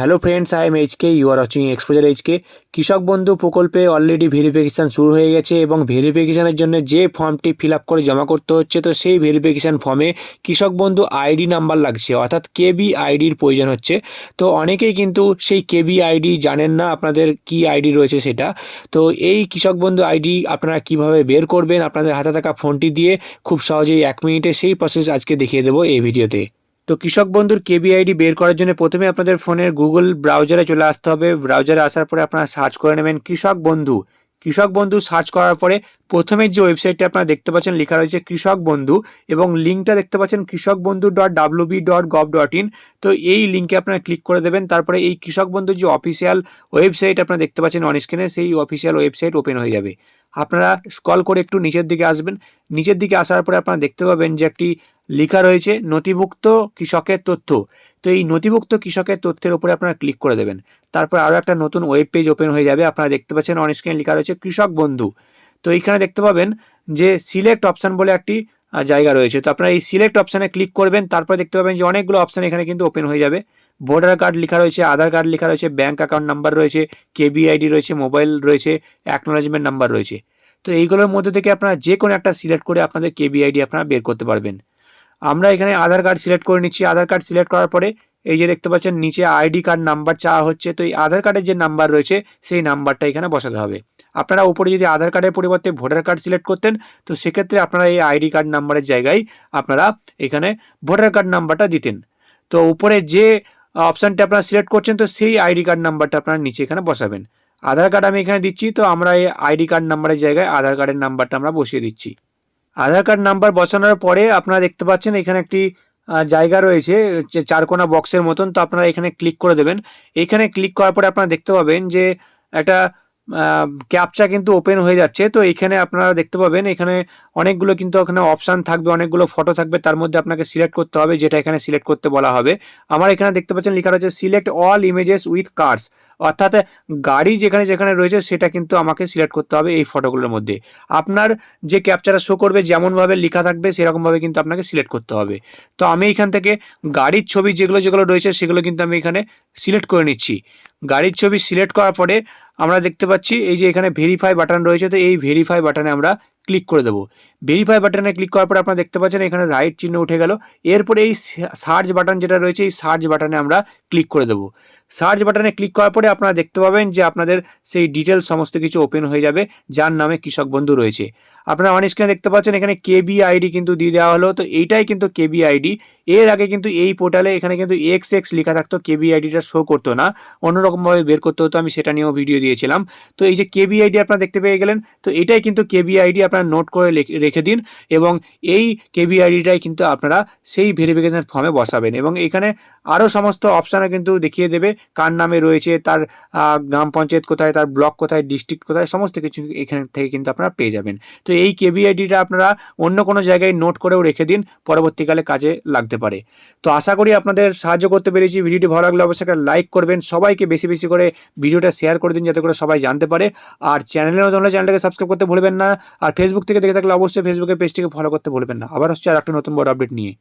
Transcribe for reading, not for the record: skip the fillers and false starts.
Hello friends, I am HK, you are watching exposure HK. কৃষক বন্ধু প্রকল্পে already verification শুরু হয়ে গেছে এবং ভেরিফিকেশানের জন্য যে ফর্মটি ফিল আপ করে জমা করতে হচ্ছে, তো সেই ভেরিফিকেশান ফর্মে কৃষক বন্ধু আইডি নাম্বার লাগছে, অর্থাৎ কেবি আইডির প্রয়োজন হচ্ছে। তো অনেকেই কিন্তু সেই কেবি আইডি জানেন না আপনাদের কি আইডি রয়েছে সেটা। তো এই কৃষক বন্ধু আইডি আপনারা কিভাবে বের করবেন আপনাদের হাতে থাকা ফোনটি দিয়ে, খুব সহজেই 1 মিনিটে সেই প্রসেস আজকে দেখিয়ে দেবো এই ভিডিওতে। তো কৃষক বন্ধুর কেবি আইডি বের করার জন্য প্রথমে আপনাদের ফোনের গুগল ব্রাউজারে চলে আসতে হবে। ব্রাউজারে আসার পরে আপনারা সার্চ করে নেবেন কৃষক বন্ধু। কৃষক বন্ধু সার্চ করার পরে প্রথমের যে ওয়েবসাইটটা আপনারা দেখতে পাচ্ছেন লেখা রয়েছে কৃষক বন্ধু, এবং লিঙ্কটা দেখতে পাচ্ছেন kৃষকবন্ধু.wb.gov.in। তো এই লিঙ্কে আপনারা ক্লিক করে দেবেন। তারপরে এই কৃষক বন্ধুর যে অফিসিয়াল ওয়েবসাইট আপনারা দেখতে পাচ্ছেন অন স্ক্রিনে, সেই অফিসিয়াল ওয়েবসাইট ওপেন হয়ে যাবে। আপনারা স্ক্রল করে একটু নিচের দিকে আসবেন। নিচের দিকে আসার পরে আপনারা দেখতে পাবেন যে একটি লেখা রয়েছে নথিভুক্ত কৃষকের তথ্য। তো এই নথিভুক্ত কৃষকের তথ্যের উপরে আপনারা ক্লিক করে দেবেন। তারপর আরও একটা নতুন ওয়েব পেজ ওপেন হয়ে যাবে। আপনারা দেখতে পাচ্ছেন অন স্ক্রিনে লেখা রয়েছে কৃষক বন্ধু। তো এইখানে দেখতে পাবেন যে সিলেক্ট অপশান বলে একটি জায়গা রয়েছে। তো আপনারা এই সিলেক্ট অপশানে ক্লিক করবেন। তারপরে দেখতে পাবেন যে অনেকগুলো অপশান এখানে কিন্তু ওপেন হয়ে যাবে। ভোটার কার্ড লেখা রয়েছে, আধার কার্ড লেখা রয়েছে, ব্যাঙ্ক অ্যাকাউন্ট নাম্বার রয়েছে, কেবি আইডি রয়েছে, মোবাইল রয়েছে, অ্যাকনোলেজমেন্ট নাম্বার রয়েছে। তো এইগুলোর মধ্যে থেকে আপনারা যে কোনো একটা সিলেক্ট করে আপনাদের কেবি আইডি আপনারা বের করতে পারবেন। আমরা এখানে আধার কার্ড সিলেক্ট করে নিচ্ছি। আধার কার্ড সিলেক্ট করার পরে এই যে দেখতে পাচ্ছেন নিচে আইডি কার্ড নাম্বার চাওয়া হচ্ছে। তো এই আধার কার্ডের যে নাম্বার রয়েছে সেই নাম্বারটা এখানে বসাতে হবে। আপনারা উপরে যদি আধার কার্ডের পরিবর্তে ভোটার কার্ড সিলেক্ট করতেন, তো সেক্ষেত্রে আপনারা এই আইডি কার্ড নাম্বারের জায়গায় আপনারা এখানে ভোটার কার্ড নাম্বারটা দিতেন। তো উপরে যে অপশানটা আপনারা সিলেক্ট করছেন, তো সেই আইডি কার্ড নাম্বারটা আপনারা নিচে এখানে বসাবেন। আধার কার্ড আমি এখানে দিচ্ছি, তো আমরা এই আইডি কার্ড নাম্বারের জায়গায় আধার কার্ডের নাম্বারটা আমরা বসিয়ে দিচ্ছি। আধার কার্ড নাম্বার বসানোর পরে আপনারা দেখতে পাচ্ছেন এখানে একটি জায়গা রয়েছে যে চারকোনা বক্সের মতন। তো আপনারা এখানে ক্লিক করে দেবেন। এখানে ক্লিক করার পরে আপনারা দেখতে পাবেন যে একটা ক্যাপচা কিন্তু ওপেন হয়ে যাচ্ছে। তো এখানে আপনারা দেখতে পাবেন এখানে অনেকগুলো কিন্তু এখানে অপশান থাকবে, অনেকগুলো ফটো থাকবে, তার মধ্যে আপনাকে সিলেক্ট করতে হবে যেটা এখানে সিলেক্ট করতে বলা হবে। আমার এখানে দেখতে পাচ্ছেন লেখা রয়েছে select all images with cars, অর্থাৎ গাড়ি যেখানে যেখানে রয়েছে সেটা কিন্তু আমাকে সিলেক্ট করতে হবে এই ফটোগুলোর মধ্যে। আপনার যে ক্যাপচারটা শো করবে যেমনভাবে লেখা থাকবে সেরকমভাবে কিন্তু আপনাকে সিলেক্ট করতে হবে। তো আমি এখান থেকে গাড়ির ছবি যেগুলো যেগুলো রয়েছে সেগুলো কিন্তু আমি এখানে সিলেক্ট করে নিচ্ছি। গাড়ির ছবি সিলেক্ট করার পরে আমরা দেখতে পাচ্ছি এই যে এখানে ভেরিফাই বাটন রয়েছে। তো এই ভেরিফাই বাটনে আমরা ক্লিক করে দেবো। ভেরিফাই বাটনে ক্লিক করার পরে আপনারা দেখতে পাচ্ছেন এখানে রাইট চিহ্ন উঠে গেল। এরপরে এই সার্চ বাটন যেটা রয়েছে এই সার্চ বাটনে আমরা ক্লিক করে দেবো। সার্চ বাটনে ক্লিক করার পরে আপনারা দেখতে পাবেন যে আপনাদের সেই ডিটেলস সমস্ত কিছু ওপেন হয়ে যাবে যার নামে কৃষক বন্ধু রয়েছে। আপনারা অন স্ক্রিনে দেখতে পাচ্ছেন এখানে কেবি আইডি কিন্তু দিয়ে দেওয়া হলো। তো এইটাই কিন্তু কেবি আইডি। এর আগে কিন্তু এই পোর্টালে এখানে কিন্তু এক্স লেখা থাকতো, কেবি আইডিটা শো করতো না, অন্যরকমভাবে বের করতে হতো। আমি সেটা নিয়েও ভিডিও দিয়েছিলাম। তো এই যে কেবি আইডি আপনারা দেখতে পেয়ে গেলেন, তো এটাই কিন্তু কেবি আইডি। আপনারা নোট করে রেখে দিন এবং এই কেবি আইডিটাই কিন্তু আপনারা সেই ভেরিফিকেশন ফর্মে বসাবেন। এবং এখানে আরও সমস্ত অপশানে কিন্তু দেখিয়ে দেবে কার নামে রয়েছে, তার গ্রাম পঞ্চায়েত কোথায়, তার ব্লক কোথায়, ডিস্ট্রিক্ট কোথায়, সমস্ত কিছু এখান থেকে কিন্তু আপনারা পেয়ে যাবেন। তো এই কেবি আইডিটা আপনারা অন্য কোনো জায়গায় নোট করেও রেখে দিন, পরবর্তীকালে কাজে লাগতে পারে। তো আশা করি আপনাদের সাহায্য করতে পেরেছি। ভিডিওটি ভালো লাগলে অবশ্যই একটা লাইক করবেন, সবাইকে বেশি বেশি করে ভিডিওটা শেয়ার করে দিন যাতে করে সবাই জানতে পারে। আর চ্যানেলে নতুন হলে চ্যানেলটাকে সাবস্ক্রাইব করতে ভুলবেন না। আর ফেসবুক থেকে দেখে থাকলে অবশ্যই ফেসবুকের পেজটিকে ফলো করতে ভুলবেন না। আবার হচ্ছে আর একটা নতুন বড় আপডেট নিয়ে।